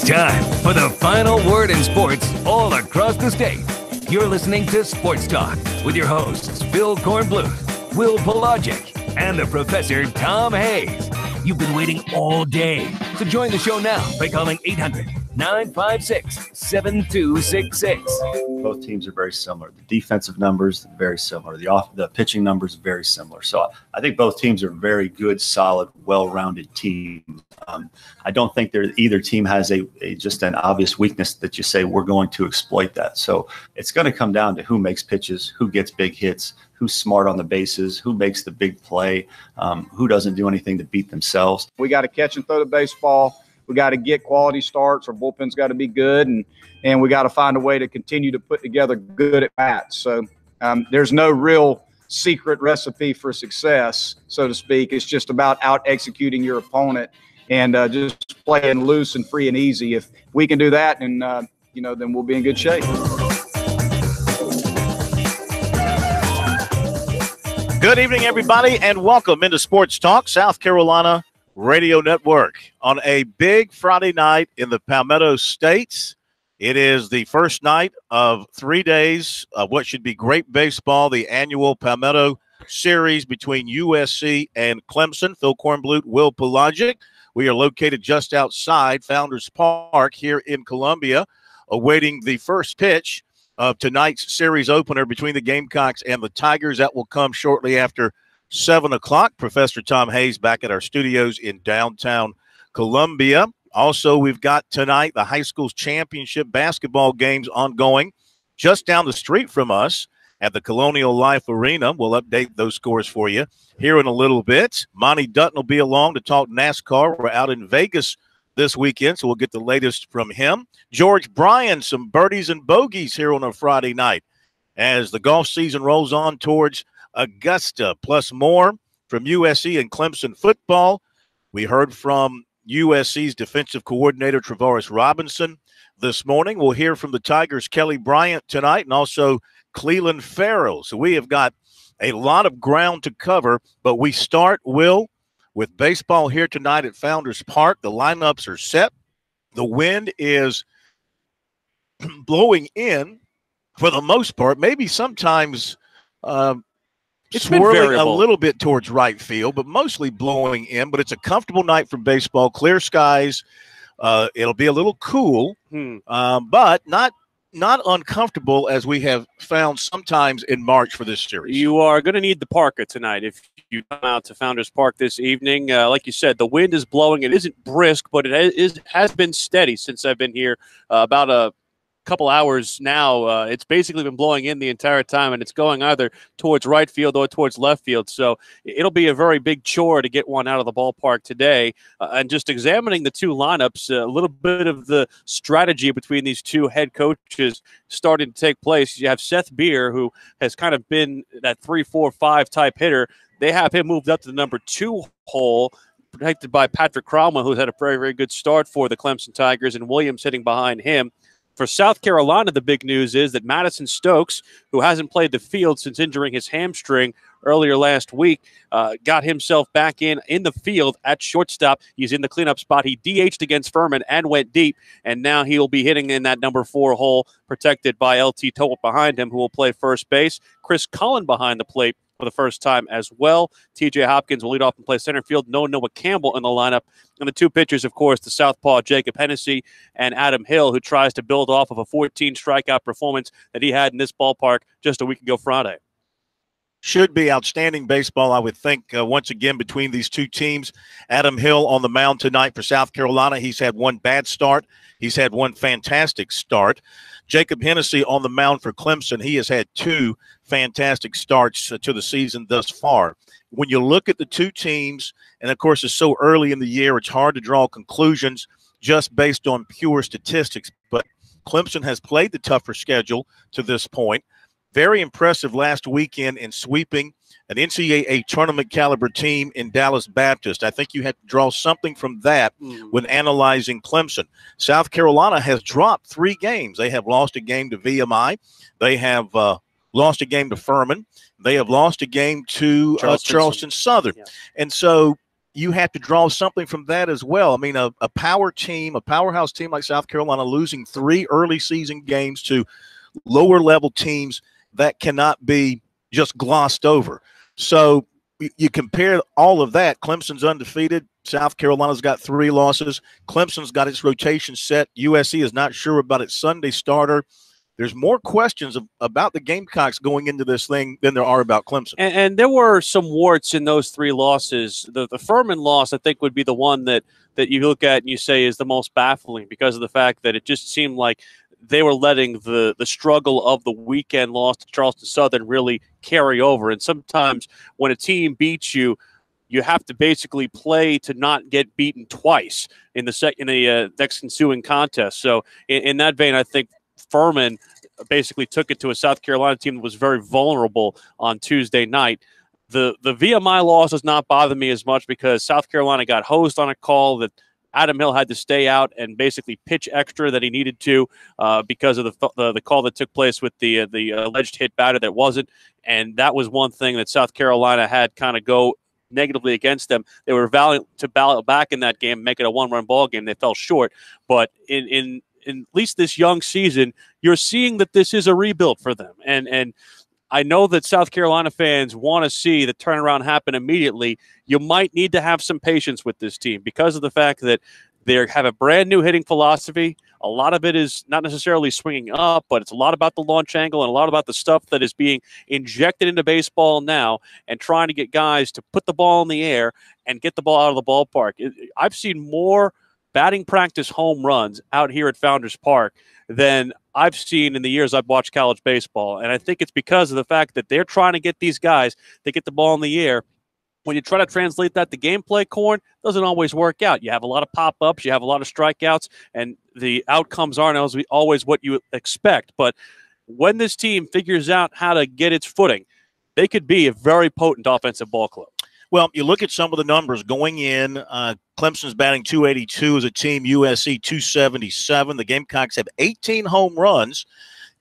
time for the final word in sports all across the state. You're listening to Sports Talk with your hosts, Phil Kornbluth, Will Pelagic, and the Professor Tom Hayes. You've been waiting all day, so join the show now by calling 800-956-7266. Both teams are very similar. The defensive numbers very similar. The pitching numbers very similar. So I think both teams are very good, solid, well-rounded teams. I don't think either team has just an obvious weakness that you say we're going to exploit that. So it's going to come down to who makes pitches, who gets big hits, who's smart on the bases, who makes the big play, who doesn't do anything to beat themselves. We got to catch and throw the baseball. We got to get quality starts. Our bullpen's got to be good, and we got to find a way to continue to put together good at bats. So there's no real secret recipe for success, so to speak. It's just about out executing your opponent and just playing loose and free and easy. If we can do that, and then we'll be in good shape. Good evening, everybody, and welcome into Sports Talk, South Carolina Radio Network. On a big Friday night in the Palmetto States, it is the first night of 3 days of what should be great baseball, the annual Palmetto Series between USC and Clemson. Phil Kornbluth, Will Pelagic. We are located just outside Founders Park here in Columbia, awaiting the first pitch of tonight's series opener between the Gamecocks and the Tigers. That will come shortly after 7 o'clock. Professor Tom Hayes back at our studios in downtown Columbia. Also, we've got tonight the high school championship basketball games ongoing just down the street from us at the Colonial Life Arena. We'll update those scores for you here in a little bit. Monty Dutton will be along to talk NASCAR. We're out in Vegas this weekend, so we'll get the latest from him. George Bryan, some birdies and bogeys here on a Friday night as the golf season rolls on towards Augusta, plus more from USC and Clemson football. We heard from USC's defensive coordinator, Travaris Robinson, this morning. We'll hear from the Tigers' Kelly Bryant tonight, and also Cleveland Farrell. So we have got a lot of ground to cover, but we start, Will, with baseball here tonight at Founders Park. The lineups are set. The wind is blowing in for the most part, maybe sometimes it's swirling a little bit towards right field, but mostly blowing in. But it's a comfortable night for baseball. Clear skies. It'll be a little cool, but not uncomfortable as we have found sometimes in March for this series. You are going to need the parka tonight if you come out to Founders Park this evening. Like you said, the wind is blowing. It isn't brisk, but it has been steady since I've been here about a couple hours now. It's basically been blowing in the entire time, and it's going either towards right field or towards left field. So it'll be a very big chore to get one out of the ballpark today. And just examining the two lineups, a little bit of the strategy between these two head coaches starting to take place. You have Seth Beer, who has kind of been that 3-4-5 type hitter. They have him moved up to the number 2 hole, protected by Patrick Cromwell, who's had a very, very good start for the Clemson Tigers, and Williams hitting behind him. For South Carolina, the big news is that Madison Stokes, who hasn't played the field since injuring his hamstring earlier last week, got himself back in the field at shortstop. He's in the cleanup spot. He DH'd against Furman and went deep, and now he'll be hitting in that number 4 hole, protected by LT Tolt behind him, who will play first base. Chris Cullen behind the plate for the first time as well. T.J. Hopkins will lead off and play center field. No Noah Campbell in the lineup. And the two pitchers, of course, the southpaw Jacob Hennessy and Adam Hill, who tries to build off of a 14 strikeout performance that he had in this ballpark just a week ago Friday. Should be outstanding baseball, I would think, once again, between these two teams. Adam Hill on the mound tonight for South Carolina. He's had one bad start. He's had one fantastic start. Jacob Hennessy on the mound for Clemson. He has had 2 fantastic starts to the season thus far. When you look at the two teams, and of course it's so early in the year, it's hard to draw conclusions just based on pure statistics. But Clemson has played the tougher schedule to this point. Very impressive last weekend in sweeping an NCAA tournament caliber team in Dallas Baptist. I think you have to draw something from that when analyzing Clemson. South Carolina has dropped 3 games. They have lost a game to VMI. They have lost a game to Furman. They have lost a game to Charleston Southern. Yeah. And so you have to draw something from that as well. I mean, a powerhouse team like South Carolina losing 3 early season games to lower level teams, that cannot be just glossed over. So you compare all of that. Clemson's undefeated. South Carolina's got 3 losses. Clemson's got its rotation set. USC is not sure about its Sunday starter. There's more questions about the Gamecocks going into this thing than there are about Clemson. And there were some warts in those 3 losses. The Furman loss, I think, would be the one that you look at and you say is the most baffling because of the fact that it just seemed like they were letting the struggle of the weekend loss to Charleston Southern really carry over. And sometimes when a team beats you, you have to basically play to not get beaten twice in the next ensuing contest. So in that vein, I think Furman basically took it to a South Carolina team that was very vulnerable on Tuesday night. The VMI loss does not bother me as much because South Carolina got hosed on a call that Adam Hill had to stay out and basically pitch extra that he needed to because of the call that took place with the alleged hit batter that wasn't. And that was one thing that South Carolina had kind of go negatively against them. They were valiant to battle back in that game, make it a 1-run ball game. They fell short. But in at least this young season, you're seeing that this is a rebuild for them. And I know that South Carolina fans want to see the turnaround happen immediately. You might need to have some patience with this team because of the fact that they have a brand new hitting philosophy. A lot of it is not necessarily swinging up, but it's a lot about the launch angle and a lot about the stuff that is being injected into baseball now and trying to get guys to put the ball in the air and get the ball out of the ballpark. I've seen more batting practice home runs out here at Founders Park than I've seen in the years I've watched college baseball. And I think it's because of the fact that they're trying to get these guys to get the ball in the air. When you try to translate that to gameplay, Corn, doesn't always work out. You have a lot of pop-ups, you have a lot of strikeouts, and the outcomes aren't always what you expect. But when this team figures out how to get its footing, they could be a very potent offensive ball club. Well, you look at some of the numbers going in. Clemson's batting .282 as a team, USC .277. The Gamecocks have 18 home runs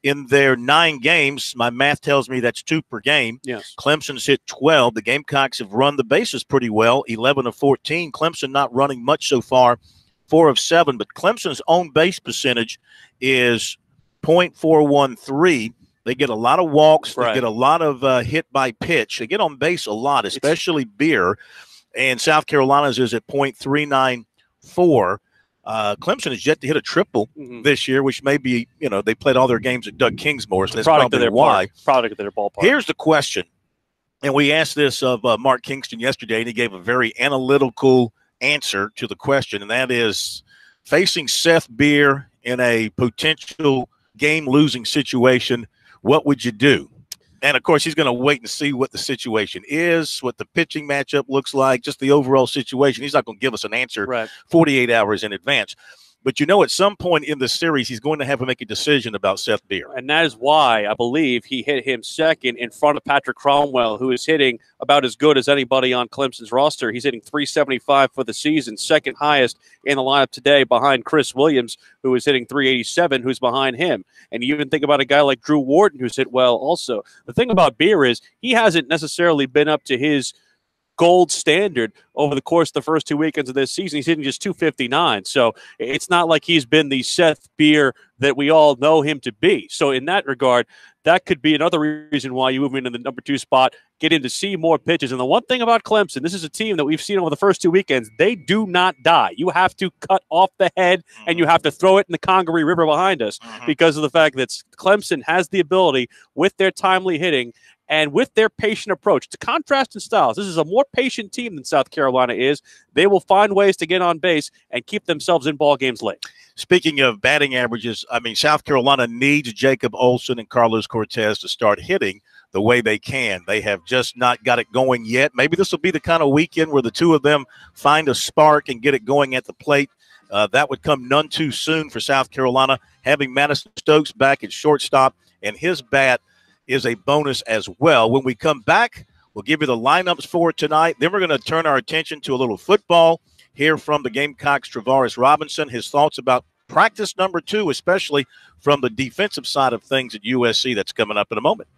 in their 9 games. My math tells me that's 2 per game. Yes. Clemson's hit 12. The Gamecocks have run the bases pretty well, 11 of 14. Clemson not running much so far, 4 of 7. But Clemson's own base percentage is .413. They get a lot of walks. They get a lot of hit by pitch. They get on base a lot, especially Beer. And South Carolina's is at .394. Clemson has yet to hit a triple this year, which may be, they played all their games at Doug Kingsmore, so that's probably why. Product of their ballpark. Here's the question, and we asked this of Mark Kingston yesterday, and he gave a very analytical answer to the question, and that is facing Seth Beer in a potential game-losing situation, what would you do? And, of course, he's going to wait and see what the situation is, what the pitching matchup looks like, just the overall situation. He's not going to give us an answer 48 hours in advance. But, at some point in the series, he's going to have to make a decision about Seth Beer. And that is why I believe he hit him second in front of Patrick Cromwell, who is hitting about as good as anybody on Clemson's roster. He's hitting .375 for the season, second highest in the lineup today behind Chris Williams, who is hitting .387, who's behind him. And you even think about a guy like Drew Wharton, who's hit well also. The thing about Beer is he hasn't necessarily been up to his gold standard over the course of the first 2 weekends of this season. He's hitting just .259. So it's not like he's been the Seth Beer that we all know him to be. So in that regard, that could be another reason why you move him into the number 2 spot, get in to see more pitches. And the one thing about Clemson, this is a team that we've seen over the first 2 weekends, they do not die. You have to cut off the head and you have to throw it in the Congaree River behind us because of the fact that Clemson has the ability with their timely hitting and with their patient approach. To contrast in styles, this is a more patient team than South Carolina is. They will find ways to get on base and keep themselves in ball games late. Speaking of batting averages, South Carolina needs Jacob Olson and Carlos Cortez to start hitting the way they can. They have just not got it going yet. Maybe this will be the kind of weekend where the two of them find a spark and get it going at the plate. That would come none too soon for South Carolina. Having Madison Stokes back at shortstop and his bat is a bonus as well. When we come back, we'll give you the lineups for tonight. Then we're going to turn our attention to a little football, hear from the Gamecocks' Travaris Robinson, his thoughts about practice number 2, especially from the defensive side of things at USC. That's coming up in a moment.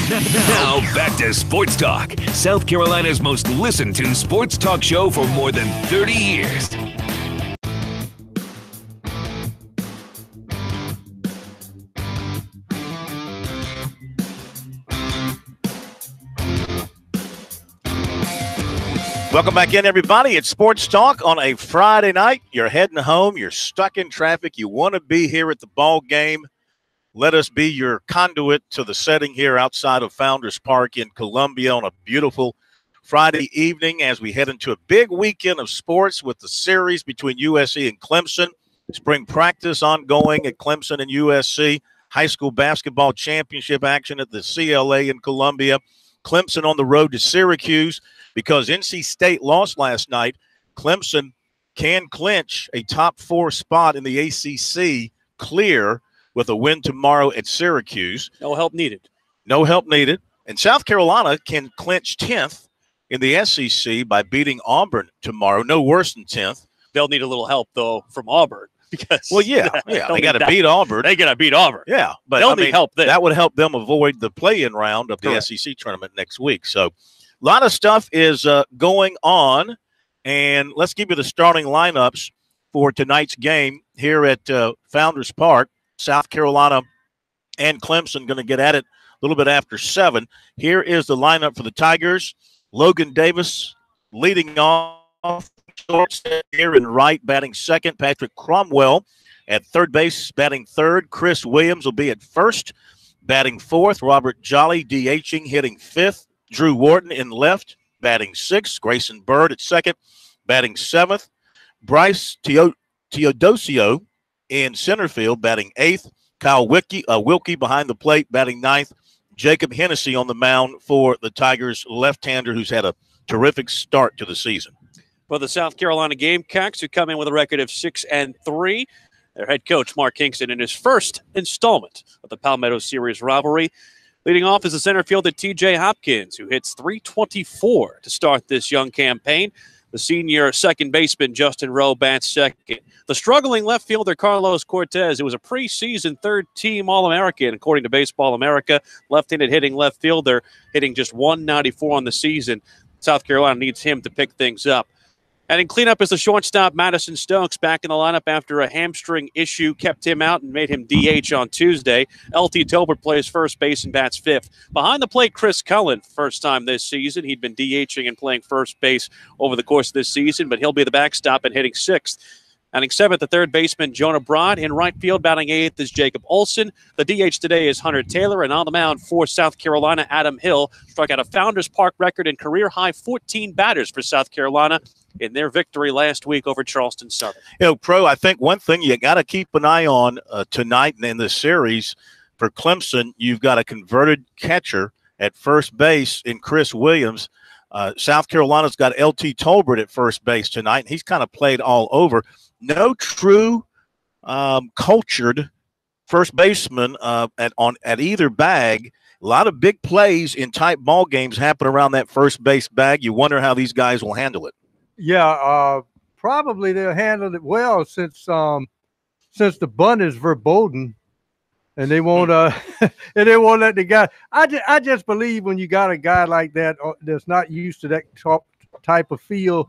Now back to Sports Talk, South Carolina's most listened to sports talk show for more than 30 years. Welcome back in, everybody. It's Sports Talk on a Friday night. You're heading home. You're stuck in traffic. You want to be here at the ball game. Let us be your conduit to the setting here outside of Founders Park in Columbia on a beautiful Friday evening as we head into a big weekend of sports with the series between USC and Clemson. Spring practice ongoing at Clemson and USC. High school basketball championship action at the CLA in Columbia. Clemson on the road to Syracuse. Because NC State lost last night, Clemson can clinch a top 4 spot in the ACC clear with a win tomorrow at Syracuse. No help needed. No help needed. And South Carolina can clinch 10th in the SEC by beating Auburn tomorrow. No worse than 10th. They'll need a little help, though, from Auburn. Because they got to beat Auburn. They got to beat Auburn. Yeah, but they'll need help there. That would help them avoid the play-in round of the SEC tournament next week. So a lot of stuff is going on, and let's give you the starting lineups for tonight's game here at Founders Park. South Carolina and Clemson going to get at it a little bit after 7. Here is the lineup for the Tigers. Logan Davis leading off. Aaron Wright batting second. Patrick Cromwell at third base batting third. Chris Williams will be at first batting fourth. Robert Jolly DHing hitting fifth. Drew Wharton in left, batting sixth. Grayson Bird at second, batting seventh. Bryce Teodosio in center field, batting eighth. Kyle Wilkie behind the plate, batting ninth. Jacob Hennessy on the mound for the Tigers, left-hander who's had a terrific start to the season. For the South Carolina Gamecocks, who come in with a record of 6-3, their head coach, Mark Kingston, in his first installment of the Palmetto Series rivalry. Leading off is the center fielder T.J. Hopkins, who hits .324 to start this young campaign. The senior second baseman Justin Rowe bats second. The struggling left fielder Carlos Cortez, who was a preseason third-team All-American, according to Baseball America, left-handed hitting left fielder, hitting just .194 on the season. South Carolina needs him to pick things up. And in cleanup is the shortstop Madison Stokes, back in the lineup after a hamstring issue kept him out and made him DH on Tuesday. L.T. Tolbert plays first base and bats fifth. Behind the plate, Chris Cullen, first time this season. He'd been DHing and playing first base over the course of this season, but he'll be the backstop and hitting sixth. Batting seventh, the third baseman Jonah Broad. In right field, batting eighth is Jacob Olson. The DH today is Hunter Taylor. And on the mound for South Carolina, Adam Hill struck out a Founders Park record and career-high 14 batters for South Carolina in their victory last week over Charleston Southern. Pro, I think one thing you got to keep an eye on tonight and in this series for Clemson, you've got a converted catcher at first base in Chris Williams. South Carolina's got L.T. Tolbert at first base tonight, and he's kind of played all over. No true cultured first baseman at either bag. A lot of big plays in tight ball games happen around that first base bag. You wonder how these guys will handle it. Yeah, probably they'll handle it well since the bunt is verboten, and they won't let the guy. I just believe when you got a guy like that that's not used to that type of feel,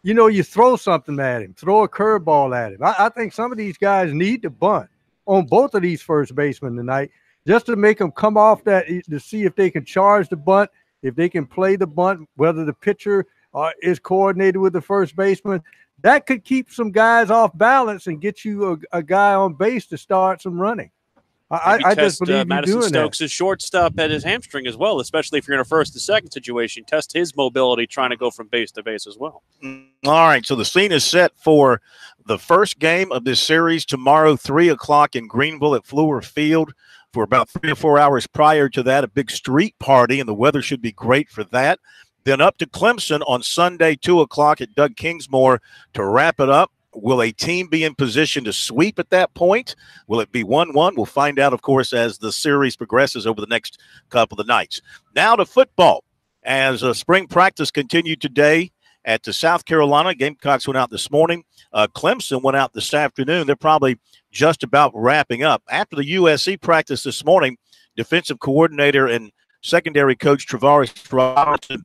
you throw something at him, throw a curveball at him. I think some of these guys need to bunt on both of these first basemen tonight just to make them come off that, to see if they can charge the bunt, if they can play the bunt, whether the pitcher is coordinated with the first baseman. That could keep some guys off balance and get you a guy on base to start some running. I just believe Madison doing Stokes' that. shortstop at his hamstring as well, especially if you're in a first to second situation. Test his mobility trying to go from base to base as well. All right, so the scene is set for the first game of this series tomorrow, 3 o'clock in Greenville at Fluor Field. For about 3 or 4 hours prior to that, a big street party, and the weather should be great for that. Then up to Clemson on Sunday, 2 o'clock at Doug Kingsmore to wrap it up. Will a team be in position to sweep at that point? Will it be 1-1? We'll find out, of course, as the series progresses over the next couple of nights. Now to football. As spring practice continued today at the South Carolina, Gamecocks went out this morning. Clemson went out this afternoon. They're probably just about wrapping up. After the USC practice this morning, defensive coordinator and secondary coach Travaris Robinson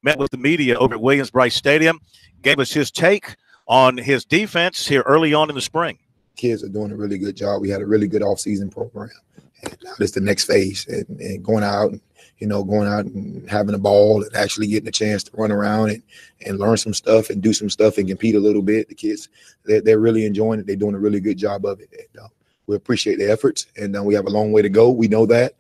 met with the media over at Williams-Brice Stadium, gave us his take on his defense here early on in the spring. Kids are doing a really good job. We had a really good off-season program. And now this is the next phase, and going out and having a ball and actually getting a chance to run around and learn some stuff and do some stuff and compete a little bit. The kids, they're really enjoying it. They're doing a really good job of it. And, we appreciate the efforts, and we have a long way to go. We know that,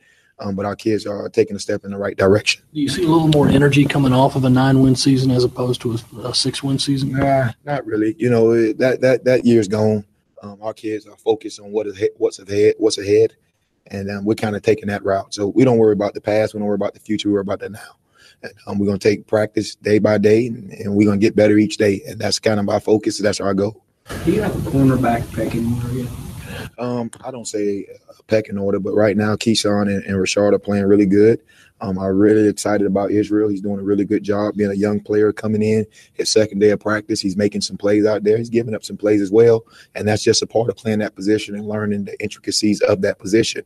but our kids are taking a step in the right direction. Do you see a little more energy coming off of a 9-win season as opposed to a 6-win season? Nah, not really. That year's gone. Our kids are focused on what's ahead. And we're kind of taking that route. So we don't worry about the past. We don't worry about the future. We worry about the now. And we're going to take practice day by day, and we're going to get better each day. And that's kind of our focus. That's our goal. Do you have a cornerback pecking order yet? I don't say a pecking order, but right now Keyshawn and Rashard are playing really good. I'm really excited about Israel. He's doing a really good job being a young player coming in. His second day of practice, he's making some plays out there. He's giving up some plays as well, and that's just a part of playing that position and learning the intricacies of that position.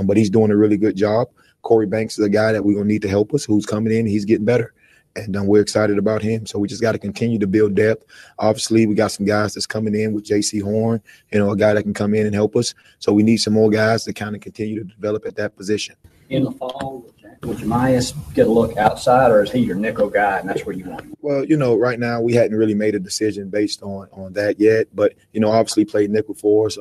But he's doing a really good job. Corey Banks is a guy that we're going to need to help us, who's coming in. He's getting better, and we're excited about him. So we just got to continue to build depth. Obviously, we got some guys that's coming in with J.C. Horn, a guy that can come in and help us. So we need some more guys to kind of continue to develop at that position. In the fall, would Jemias get a look outside, or is he your nickel guy, and that's where you want him? Well, right now we hadn't really made a decision based on that yet. But, obviously played nickel for us.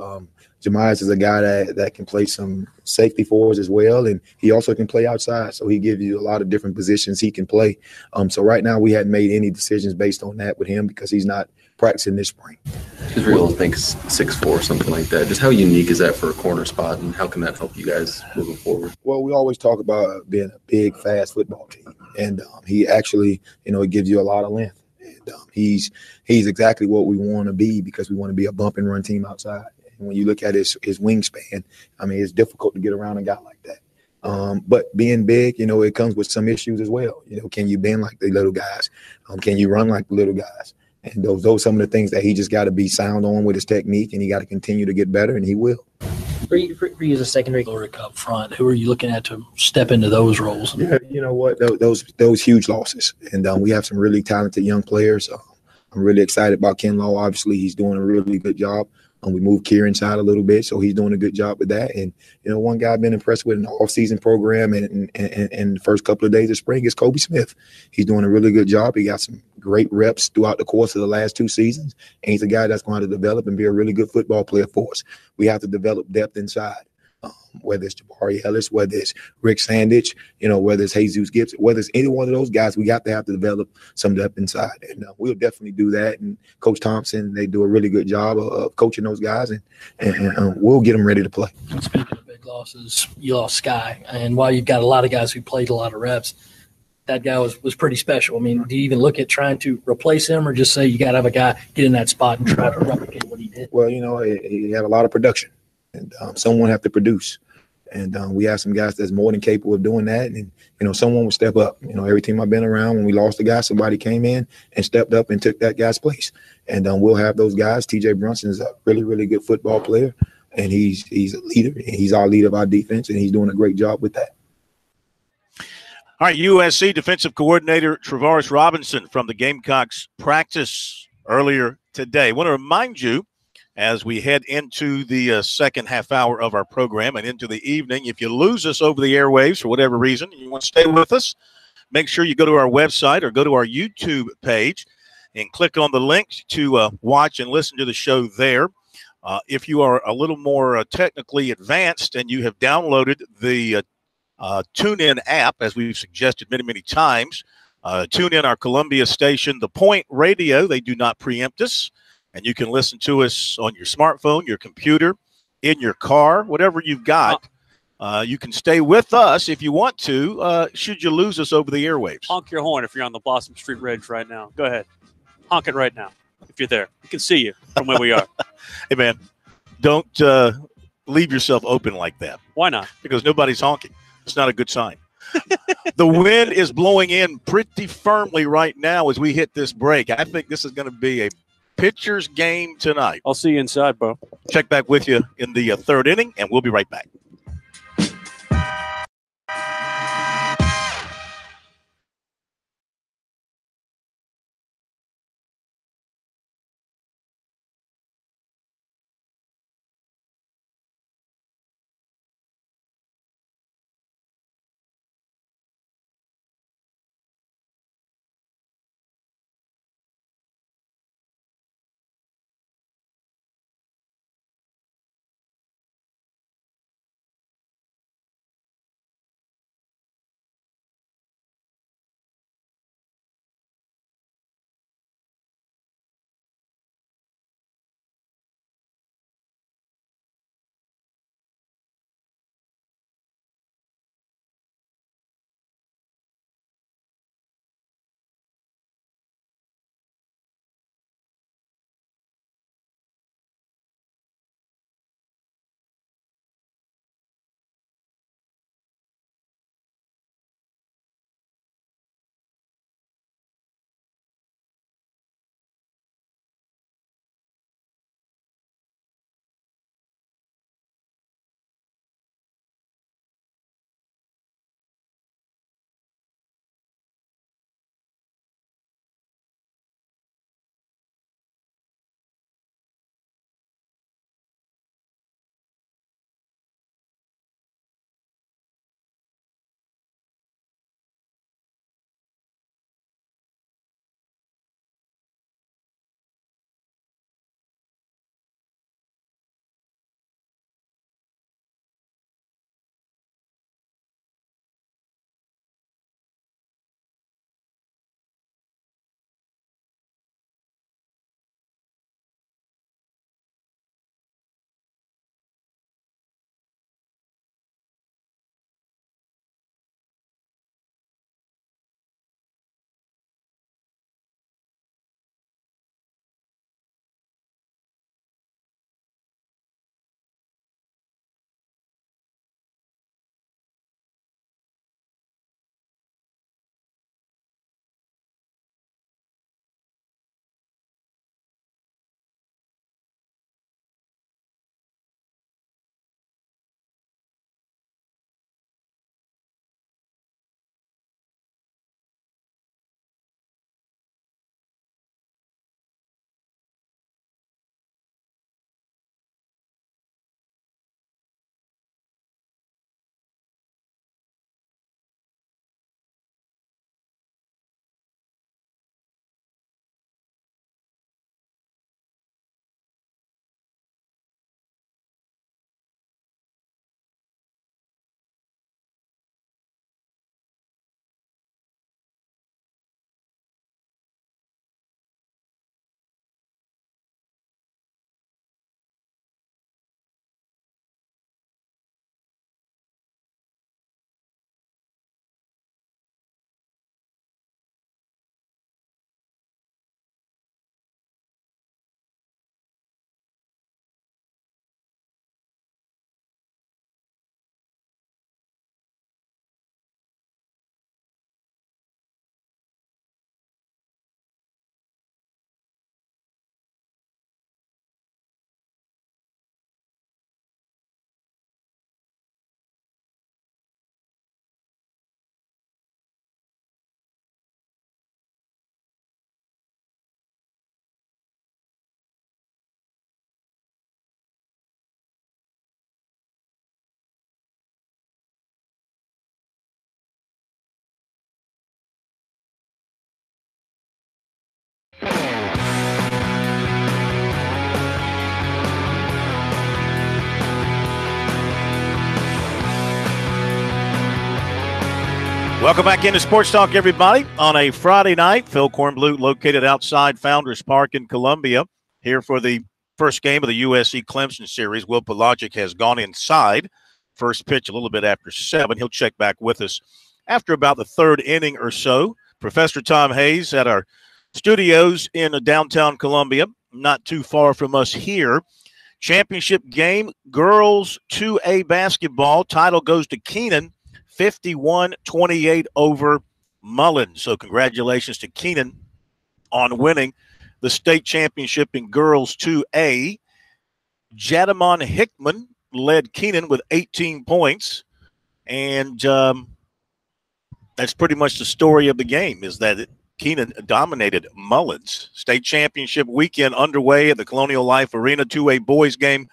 Jemias is a guy that can play some safety for us as well, and he also can play outside. So he gives you a lot of different positions he can play. So right now we hadn't made any decisions based on that with him because he's not practicing this spring. Israel thinks 6'4", or something like that. Just how unique is that for a corner spot, and how can that help you guys moving forward? Well, we always talk about being a big, fast football team, and he actually, it gives you a lot of length. And he's exactly what we want to be because we want to be a bump and run team outside. And when you look at his wingspan, it's difficult to get around a guy like that. But being big, it comes with some issues as well. Can you bend like the little guys? Can you run like the little guys? And those are some of the things that he just got to be sound on with his technique, and he got to continue to get better, and he will. For you as a secondary up front, who are you looking at to step into those roles? Yeah, you know what? Those huge losses. And we have some really talented young players. I'm really excited about Ken Law. Obviously, he's doing a really good job. We moved Kier inside a little bit, so he's doing a good job with that. And, one guy I've been impressed with in the off-season program and the first couple of days of spring is Kobe Smith. He's doing a really good job. He got some great reps throughout the course of the last 2 seasons, and he's a guy that's going to develop and be a really good football player for us. We have to develop depth inside. Whether it's Jabari Ellis, whether it's Rick Sandich, whether it's Jesus Gibbs, whether it's any one of those guys, we got to have to develop some depth inside. And we'll definitely do that. And Coach Thompson, they do a really good job of coaching those guys, and we'll get them ready to play. And speaking of big losses, you lost Sky. And while you've got a lot of guys who played a lot of reps, that guy was pretty special. Do you even look at trying to replace him or just say you got to have a guy get in that spot and try to replicate what he did? Well, he had a lot of production. And someone have to produce. And we have some guys that's more than capable of doing that. And, someone will step up. Every team I've been around, when we lost a guy, somebody came in and stepped up and took that guy's place. And we'll have those guys. T.J. Brunson is a really, really good football player. And he's a leader. And he's our leader of our defense. And he's doing a great job with that. All right, USC defensive coordinator Travaris Robinson from the Gamecocks practice earlier today. I want to remind you, as we head into the second half hour of our program and into the evening, if you lose us over the airwaves for whatever reason, you want to stay with us, make sure you go to our website or go to our YouTube page and click on the link to watch and listen to the show there. If you are a little more technically advanced and you have downloaded the TuneIn app, as we've suggested many, many times, tune in our Columbia station, The Point Radio. They do not preempt us. And you can listen to us on your smartphone, your computer, in your car, whatever you've got. You can stay with us if you want to, should you lose us over the airwaves. Honk your horn if you're on the Blossom Street Ridge right now. Go ahead. Honk it right now if you're there. We can see you from where we are. Hey, man, don't leave yourself open like that. Why not? Because nobody's honking. It's not a good sign. The wind is blowing in pretty firmly right now as we hit this break. I think this is going to be a pitcher's game tonight. I'll see you inside, bro. Check back with you in the third inning, and we'll be right back. Welcome back into Sports Talk, everybody, on a Friday night. Phil Kornblut located outside Founders Park in Columbia here for the first game of the USC Clemson series. Will Pelagic has gone inside. First pitch a little bit after 7. He'll check back with us after about the third inning or so. Professor Tom Hayes at our studios in downtown Columbia, not too far from us here. Championship game, girls 2A basketball. Title goes to Keenan. 51-28 over Mullen. So congratulations to Keenan on winning the state championship in girls 2A. Jadamon Hickman led Keenan with 18 points. And that's pretty much the story of the game, is that Keenan dominated Mullins. State championship weekend underway at the Colonial Life Arena. 2A boys game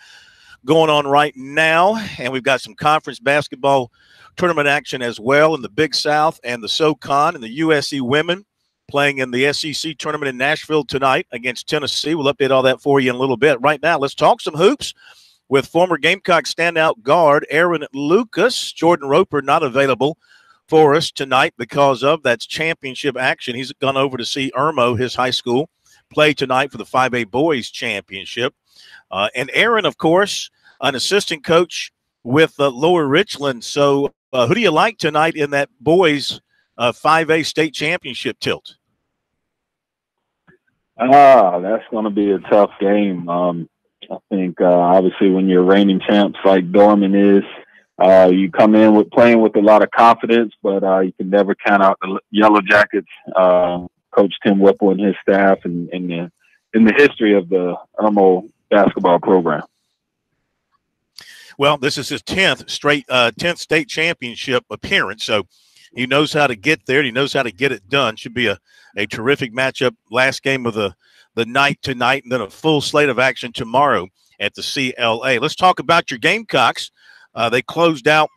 going on right now. And we've got some conference basketball tournament action as well in the Big South and the SoCon, and the USC women playing in the SEC tournament in Nashville tonight against Tennessee. We'll update all that for you in a little bit. Right now, let's talk some hoops with former Gamecock standout guard Aaron Lucas. Jordan Roper not available for us tonight because of that's championship action. He's gone over to see Irmo, his high school, play tonight for the 5A boys championship. And Aaron, of course, an assistant coach with Lower Richland. So who do you like tonight in that boys 5A state championship tilt? That's going to be a tough game. I think obviously when you're reigning champs like Dorman is, you come in with playing with a lot of confidence, but you can never count out the Yellow Jackets. Coach Tim Whipple and his staff, and in the history of the Irmo basketball program. Well, this is his 10th state championship appearance, so he knows how to get there. He knows how to get it done. Should be a terrific matchup. Last game of the night tonight, and then a full slate of action tomorrow at the CLA. Let's talk about your Gamecocks. They closed out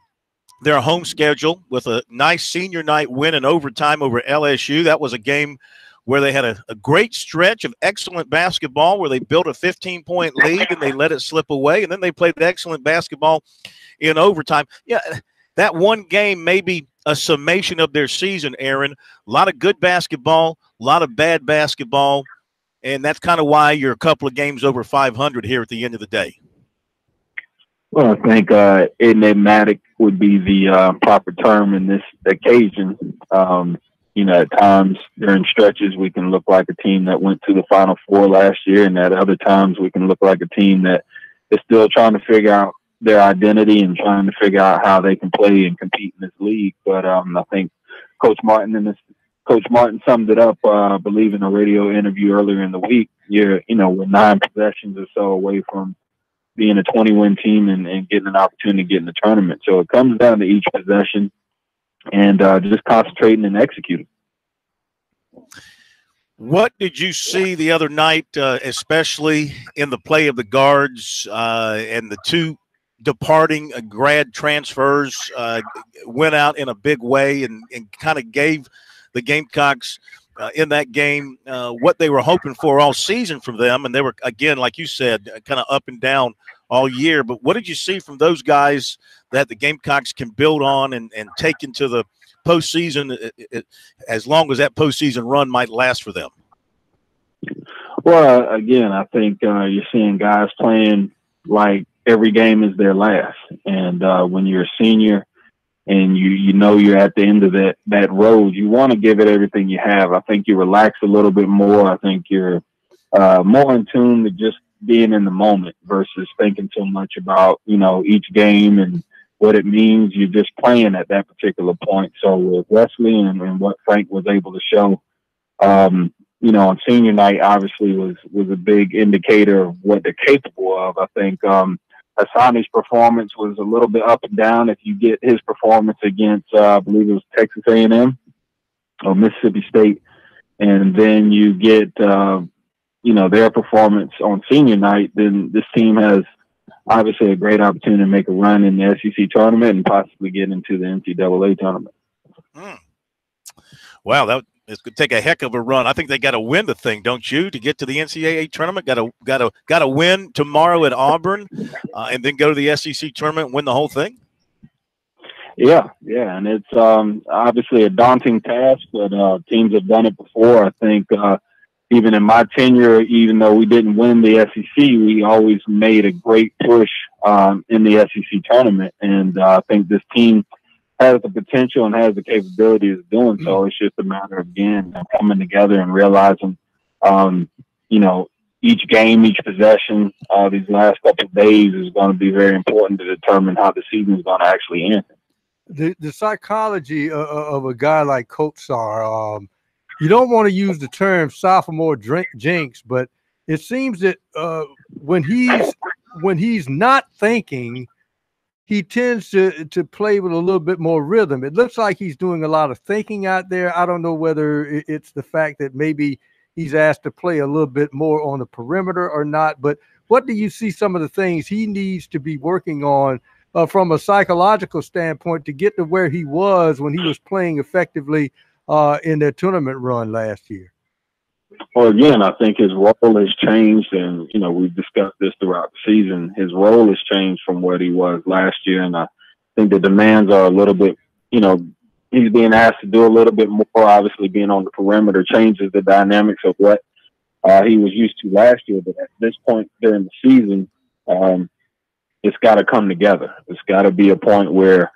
their home schedule with a nice senior night win in overtime over LSU. That was a game where they had a great stretch of excellent basketball, where they built a 15-point lead and they let it slip away, and then they played excellent basketball in overtime. Yeah, that one game may be a summation of their season, Aaron. A lot of good basketball, a lot of bad basketball, and that's kind of why you're a couple of games over 500 here at the end of the day. Well, I think enigmatic would be the proper term in this occasion. At times during stretches, we can look like a team that went to the Final Four last year, and at other times we can look like a team that is still trying to figure out their identity and trying to figure out how they can play and compete in this league. But I think Coach Martin summed it up, I believe, in a radio interview earlier in the week. We're 9 possessions or so away from being a 20-win team and getting an opportunity to get in the tournament. So it comes down to each possession and just concentrating and executing. What did you see the other night, especially in the play of the guards and the two departing grad transfers went out in a big way and kind of gave the Gamecocks in that game what they were hoping for all season from them? And they were, again, like you said, kind of up and down all year. But what did you see from those guys that the Gamecocks can build on and take into the postseason as long as that postseason run might last for them? Well, again, I think you're seeing guys playing like every game is their last. And when you're a senior and you know you're at the end of that road, you want to give it everything you have. I think you relax a little bit more. I think you're more in tune to just being in the moment versus thinking so much about, each game and what it means. You're just playing at that particular point. So with Wesley and what Frank was able to show, on senior night, obviously was a big indicator of what they're capable of. I think Hassani's performance was a little bit up and down. If you get his performance against, I believe it was Texas A&M or Mississippi State, and then you get, their performance on senior night, then this team has obviously a great opportunity to make a run in the SEC tournament and possibly get into the NCAA tournament. Wow, it's going to take a heck of a run. I think they got to win the thing, don't you, to get to the NCAA tournament? Got to win tomorrow at Auburn, and then go to the SEC tournament and win the whole thing. Yeah, and it's obviously a daunting task, but teams have done it before. I think even in my tenure, even though we didn't win the SEC, we always made a great push in the SEC tournament, and I think this team has the potential and has the capabilities of doing so. It's just a matter of, again, coming together and realizing, each game, each possession, these last couple of days is going to be very important to determine how the season is going to actually end. The psychology of a guy like Kotsar, you don't want to use the term sophomore jinx, but it seems that when he's not thinking, he tends to play with a little bit more rhythm. It looks like he's doing a lot of thinking out there. I don't know whether it's the fact that maybe he's asked to play a little bit more on the perimeter or not, but what do you see some of the things he needs to be working on from a psychological standpoint to get to where he was when he was playing effectively in their tournament run last year? Well, again, I think his role has changed, and we've discussed this throughout the season. His role has changed from what he was last year, and I think the demands are a little bit. He's being asked to do a little bit more. Obviously, being on the perimeter changes the dynamics of what he was used to last year. But at this point during the season, it's got to come together. It's got to be a point where,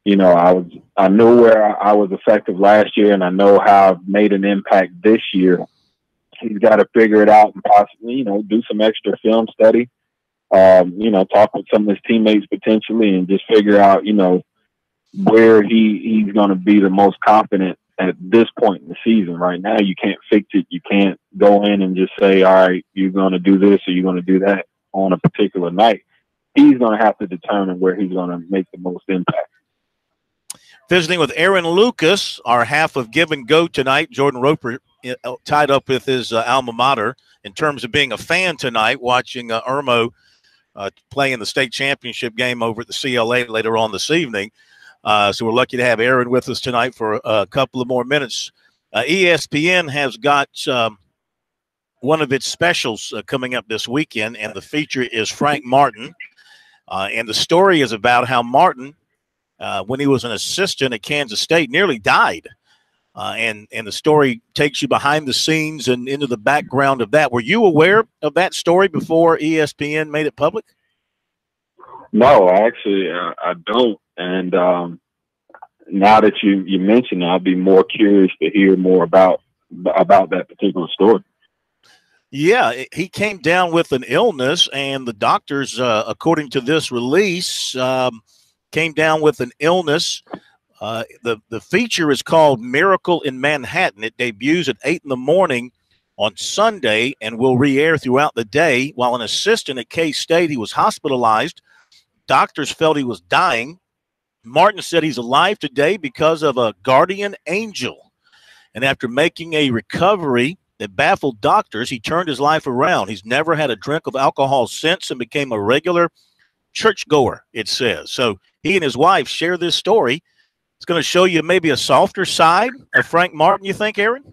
I knew where I was effective last year, and I know how I've made an impact this year. He's got to figure it out and possibly, do some extra film study, talk with some of his teammates potentially, and just figure out, where he's going to be the most confident at this point in the season. Right now, you can't fix it. You can't go in and just say, all right, you're going to do this or you're going to do that on a particular night. He's going to have to determine where he's going to make the most impact. Visiting with Aaron Lucas, our half of Give and Go tonight. Jordan Roper tied up with his alma mater in terms of being a fan tonight, watching Irmo play in the state championship game over at the CLA later on this evening. So we're lucky to have Aaron with us tonight for a couple of more minutes. ESPN has got one of its specials coming up this weekend, and the feature is Frank Martin. And the story is about how Martin, when he was an assistant at Kansas State, nearly died. And the story takes you behind the scenes and into the background of that. Were you aware of that story before ESPN made it public? No, actually, I don't. And now that you mentioned it, I'll be more curious to hear more about that particular story. Yeah, he came down with an illness, and the doctors, according to this release, came down with an illness. The feature is called Miracle in Manhattan. It debuts at 8 in the morning on Sunday and will re-air throughout the day. While an assistant at K-State, he was hospitalized. Doctors felt he was dying. Martin said he's alive today because of a guardian angel. And after making a recovery that baffled doctors, he turned his life around. He's never had a drink of alcohol since and became a regular churchgoer, it says. So he and his wife share this story. It's going to show you maybe a softer side of Frank Martin, you think, Aaron?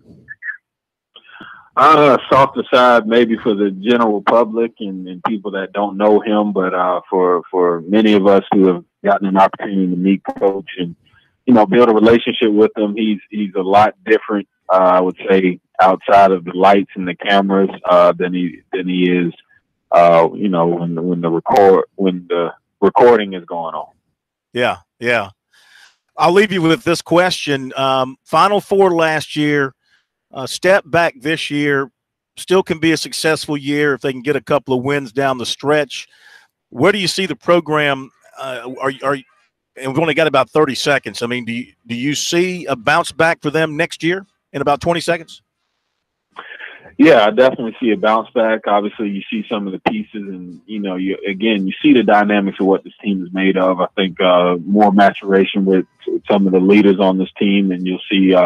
Softer side maybe for the general public and people that don't know him, but for many of us who have gotten an opportunity to meet Coach and build a relationship with him, he's a lot different. I would say outside of the lights and the cameras than he is when the recording is going on. Yeah. I'll leave you with this question. Final Four last year. Step back this year, still can be a successful year if they can get a couple of wins down the stretch. Where do you see the program? And we've only got about 30 seconds. I mean, do you see a bounce back for them next year in about 20 seconds? Yeah, I definitely see a bounce back. Obviously, you see some of the pieces, and you see the dynamics of what this team is made of. I think more maturation with some of the leaders on this team, and you'll see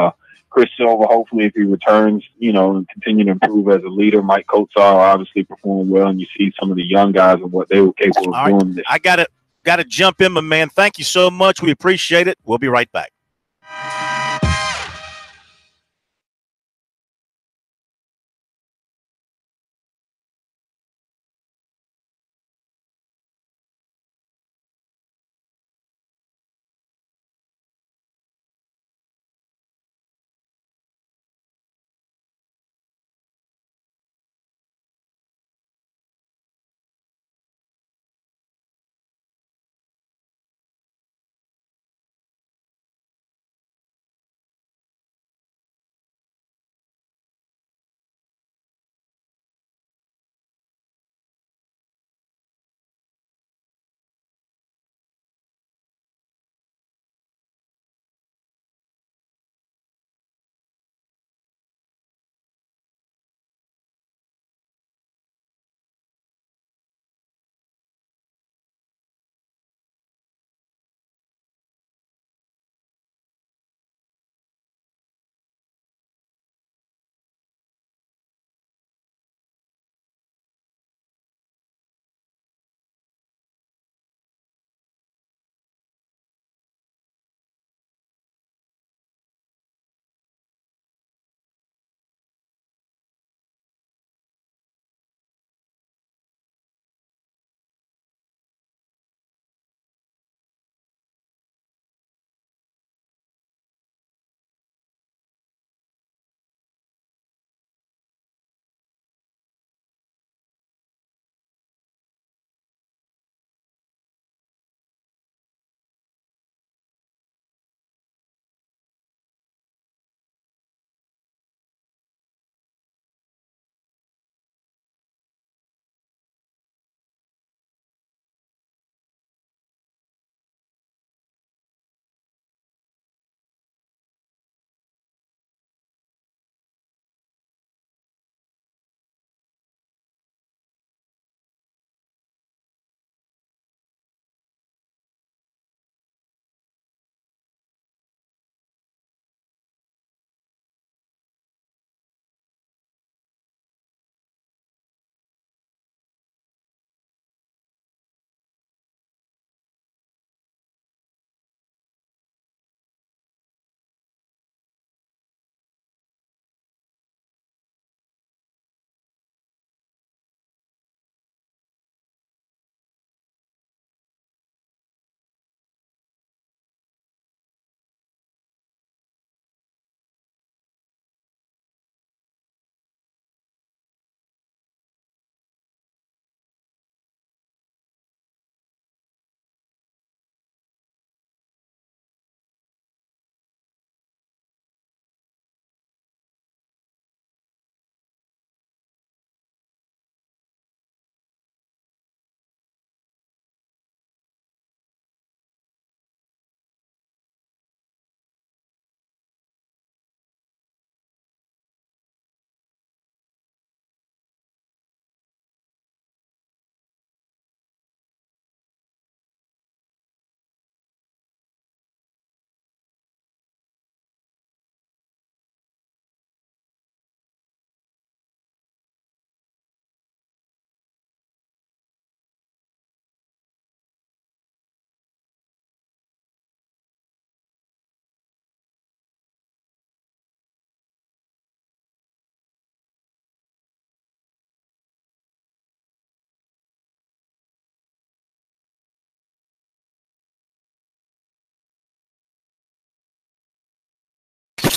Chris Silva, hopefully, if he returns, and continue to improve as a leader. Mike Kotsar obviously performed well, and you see some of the young guys and what they were capable of doing. I got to jump in, my man. Thank you so much. We appreciate it. We'll be right back.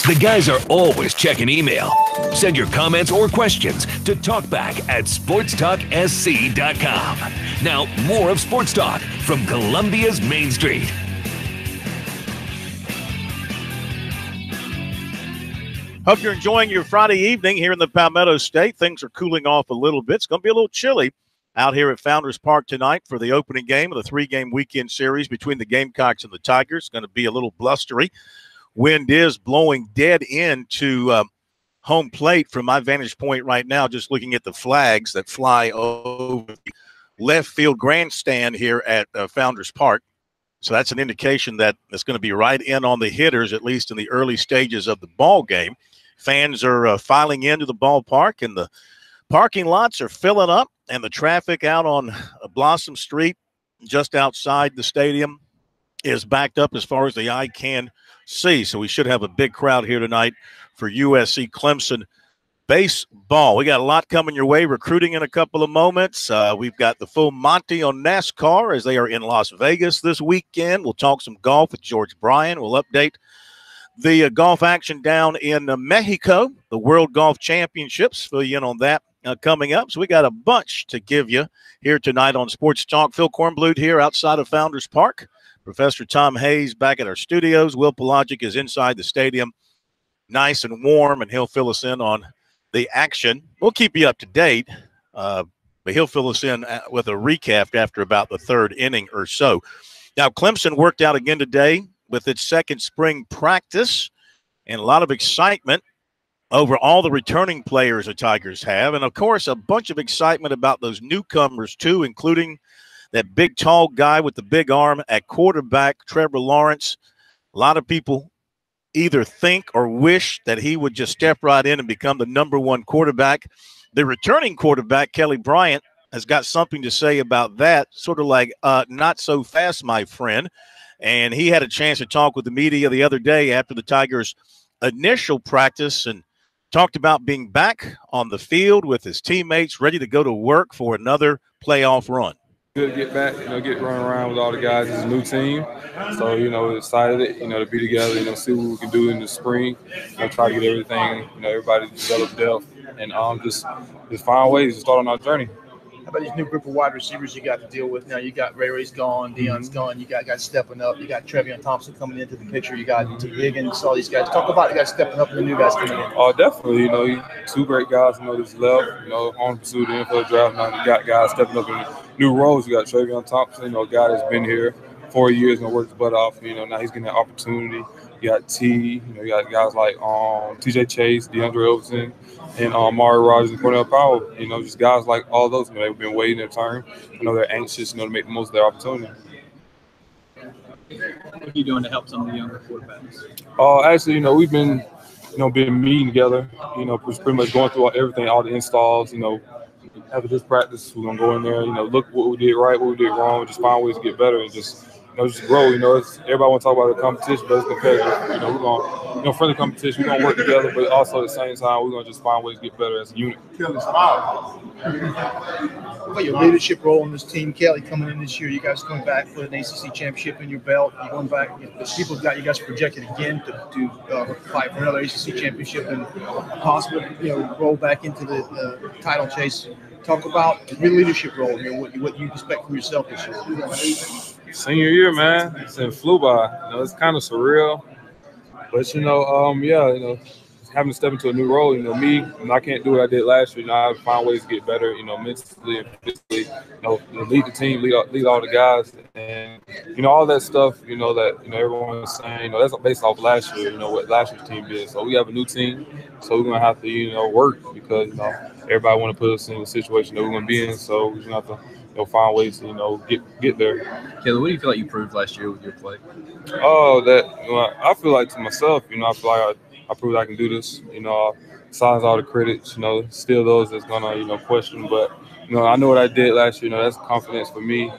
The guys are always checking email. Send your comments or questions to talkback@sportstalksc.com. Now, more of Sports Talk from Columbia's Main Street. Hope you're enjoying your Friday evening here in the Palmetto State. Things are cooling off a little bit. It's going to be a little chilly out here at Founders Park tonight for the opening game of the 3-game weekend series between the Gamecocks and the Tigers. It's going to be a little blustery. Wind is blowing dead into home plate from my vantage point right now, just looking at the flags that fly over the left field grandstand here at Founders Park. So that's an indication that it's going to be right in on the hitters, at least in the early stages of the ball game. Fans are filing into the ballpark, and the parking lots are filling up, and the traffic out on Blossom Street just outside the stadium is backed up as far as the eye can see. So we should have a big crowd here tonight for USC Clemson baseball. We got a lot coming your way, recruiting in a couple of moments. We've got the full Monty on NASCAR as they are in Las Vegas this weekend. We'll talk some golf with George Bryan. We'll update the golf action down in Mexico, the World Golf Championships. Fill you in on that coming up. So we got a bunch to give you here tonight on Sports Talk. Phil Kornblut here outside of Founders Park. Professor Tom Hayes back at our studios. Will Pelagic is inside the stadium, nice and warm, and he'll fill us in on the action. We'll keep you up to date, but he'll fill us in with a recap after about the third inning or so. Now, Clemson worked out again today with its second spring practice, and a lot of excitement over all the returning players the Tigers have. And, of course, a bunch of excitement about those newcomers, too, including that big, tall guy with the big arm at quarterback, Trevor Lawrence. A lot of people either think or wish that he would just step right in and become the #1 quarterback. The returning quarterback, Kelly Bryant, has got something to say about that, sort of like, not so fast, my friend. And he had a chance to talk with the media the other day after the Tigers' initial practice and talked about being back on the field with his teammates, ready to go to work for another playoff run. Good to get back, get running around with all the guys. It's a new team. So, excited, to be together, see what we can do in the spring. Try to get everything, everybody develop depth and just find ways to start on our journey. How about these new group of wide receivers you got to deal with now? You got Ray's gone, Deion's gone, you got guys stepping up, you got Trevion Thompson coming into the picture, you got T. Higgins, all these guys. Talk about the guys stepping up and the new guys coming in. Oh, definitely. Two great guys, that's left, on pursuit of the NFL draft. Now you got guys stepping up in new roles. You got Trevion Thompson, a guy that's been here 4 years and worked his butt off. Now he's getting an opportunity. You got T, you got guys like TJ Chase, DeAndre Overton, and Amari Rogers and Cornell Powell. Just guys like all those. They've been waiting their turn. They're anxious, to make the most of their opportunity. What are you doing to help some of the younger quarterbacks? Actually, we've been, been meeting together. Pretty much going through everything, all the installs. After this practice, we're gonna go in there. Look what we did right, what we did wrong, just find ways to get better and just grow. Everybody want to talk about the competition, but it's competitive. We're gonna, friendly competition. We're gonna work together, but also at the same time, we're gonna just find ways to get better as a unit. What about your leadership role in this team, Kelly? Coming in this year, you guys going back for an ACC championship in your belt. You're going back. People got you guys projected again to fight for another ACC championship and possibly, roll back into the title chase. Talk about your leadership role here. What you expect from yourself this year. Senior year, man, it flew by. It's kind of surreal, but having to step into a new role. I can't do what I did last year. I find ways to get better. Mentally and physically. Lead the team, lead all the guys, and all that stuff. That everyone is saying. That's based off last year. What last year's team did. So we have a new team. So we're gonna have to work because everybody want to put us in the situation that we're gonna be in. So we're gonna have to. Find ways to, get there. Caleb, what do you feel like you proved last year with your play? I feel like to myself, I feel like I proved I can do this. Silence all the critics, still those that's gonna, question. But, I know what I did last year. That's confidence for me,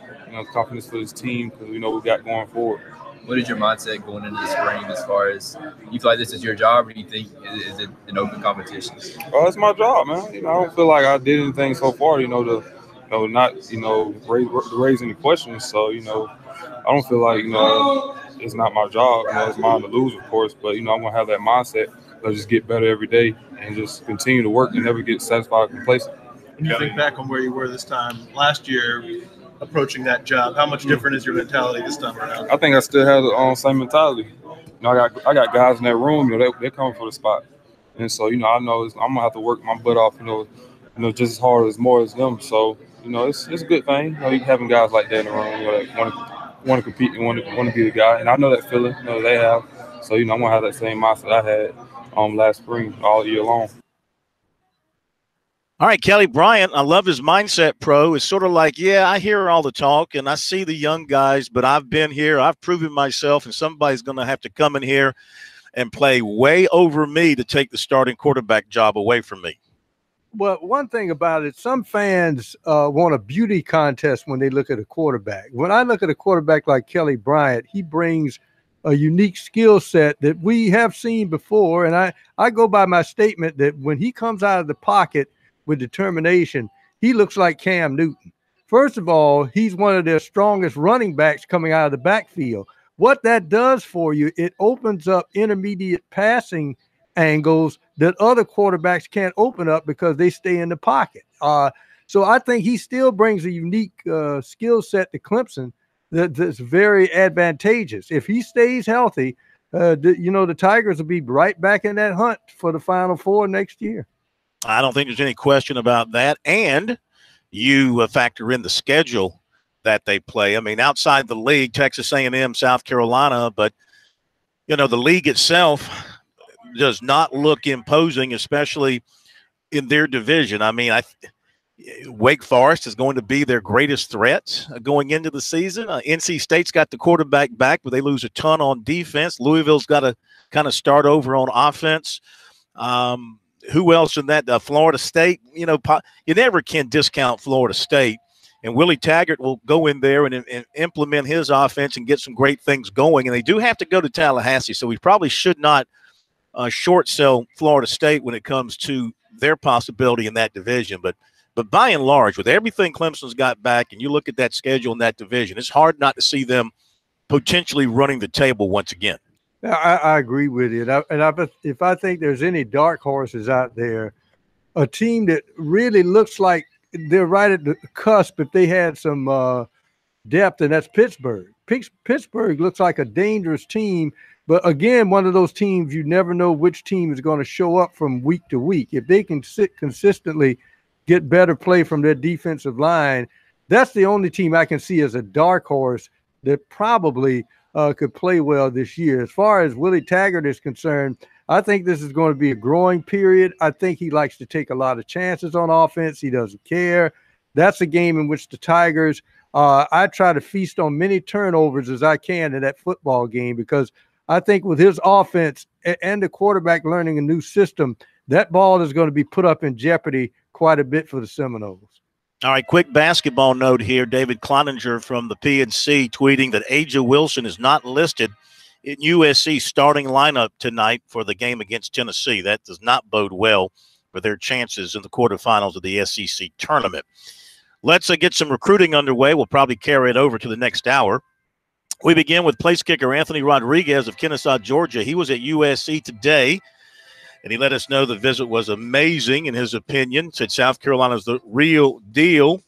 confidence for this team because we know we got going forward. What is your mindset going into the spring as far as you feel like this is your job or do you think is it an open competition? Oh, it's my job, man. I don't feel like I did anything so far, to not, raise any questions. So, I don't feel like, it's not my job. You know, it's mine to lose, of course. But, you know, I'm going to have that mindset. I'll just get better every day and just continue to work and never get satisfied or complacent. When you think back on where you were this time last year, approaching that job, how much different is your mentality this time around? I think I still have the same mentality. You know, I got guys in that room. You know, they're coming for the spot, and so you know, I know I'm gonna have to work my butt off. You know, just as hard as more as them. So you know, it's a good thing. You know, you having guys like that in the room, you know, that want to compete and want to be the guy. And I know that feeling. You know, they have. So you know, I'm gonna have that same mindset I had last spring all year long. All right, Kelly Bryant, I love his mindset, pro. It's sort of like, yeah, I hear all the talk and I see the young guys, but I've been here, I've proven myself, and somebody's going to have to come in here and play way over me to take the starting quarterback job away from me. Well, one thing about it, some fans want a beauty contest when they look at a quarterback. When I look at a quarterback like Kelly Bryant, he brings a unique skill set that we have seen before, and I go by my statement that when he comes out of the pocket with determination, he looks like Cam Newton. First of all, he's one of their strongest running backs coming out of the backfield. What that does for you, it opens up intermediate passing angles that other quarterbacks can't open up because they stay in the pocket. So I think he still brings a unique skill set to Clemson that's very advantageous. If he stays healthy, you know, the Tigers will be right back in that hunt for the Final Four next year. I don't think there's any question about that. And you factor in the schedule that they play. I mean, outside the league, Texas A&M, South Carolina, but, you know, the league itself does not look imposing, especially in their division. I mean, Wake Forest is going to be their greatest threat going into the season. NC State's got the quarterback back, but they lose a ton on defense. Louisville's got to kind of start over on offense. Who else in that? Florida State, you know, you never can discount Florida State. And Willie Taggart will go in there and implement his offense and get some great things going. And they do have to go to Tallahassee, so we probably should not short sell Florida State when it comes to their possibility in that division. But by and large, with everything Clemson's got back, and you look at that schedule in that division, it's hard not to see them potentially running the table once again. I agree with you. If I think there's any dark horses out there, a team that really looks like they're right at the cusp if they had some depth, and that's Pittsburgh. Pittsburgh looks like a dangerous team, but again, one of those teams you never know which team is going to show up from week to week. If they can consistently get better play from their defensive line, that's the only team I can see as a dark horse that probably could play well this year. As far as Willie Taggart is concerned, I think this is going to be a growing period. I think he likes to take a lot of chances on offense. He doesn't care. That's a game in which the Tigers, I try to feast on many turnovers as I can in that football game, because I think with his offense and the quarterback learning a new system, that ball is going to be put up in jeopardy quite a bit for the Seminoles. All right, quick basketball note here. David Cloninger from the PNC tweeting that Aja Wilson is not listed in USC's starting lineup tonight for the game against Tennessee. That does not bode well for their chances in the quarterfinals of the SEC tournament. Let's get some recruiting underway. We'll probably carry it over to the next hour. We begin with place kicker Anthony Rodriguez of Kennesaw, Georgia. He was at USC today, and he let us know the visit was amazing in his opinion. Said South Carolina's the real deal.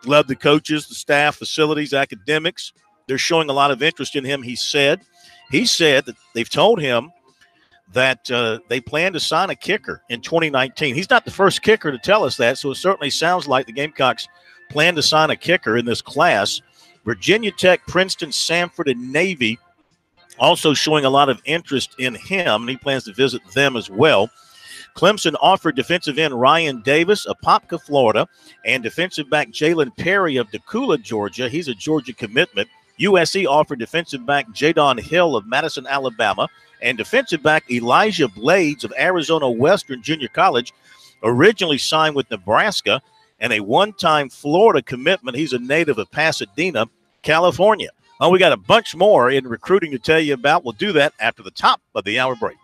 Loved the coaches, the staff, facilities, academics. They're showing a lot of interest in him, he said. He said that they've told him that they plan to sign a kicker in 2019. He's not the first kicker to tell us that, so it certainly sounds like the Gamecocks plan to sign a kicker in this class. Virginia Tech, Princeton, Samford, and Navy also showing a lot of interest in him, and he plans to visit them as well. Clemson offered defensive end Ryan Davis of Apopka, Florida, and defensive back Jalen Perry of Decula, Georgia. He's a Georgia commitment. USC offered defensive back Jadon Hill of Madison, Alabama, and defensive back Elijah Blades of Arizona Western Junior College, originally signed with Nebraska, and a one-time Florida commitment. He's a native of Pasadena, California. Oh, we got a bunch more in recruiting to tell you about. We'll do that after the top of the hour break.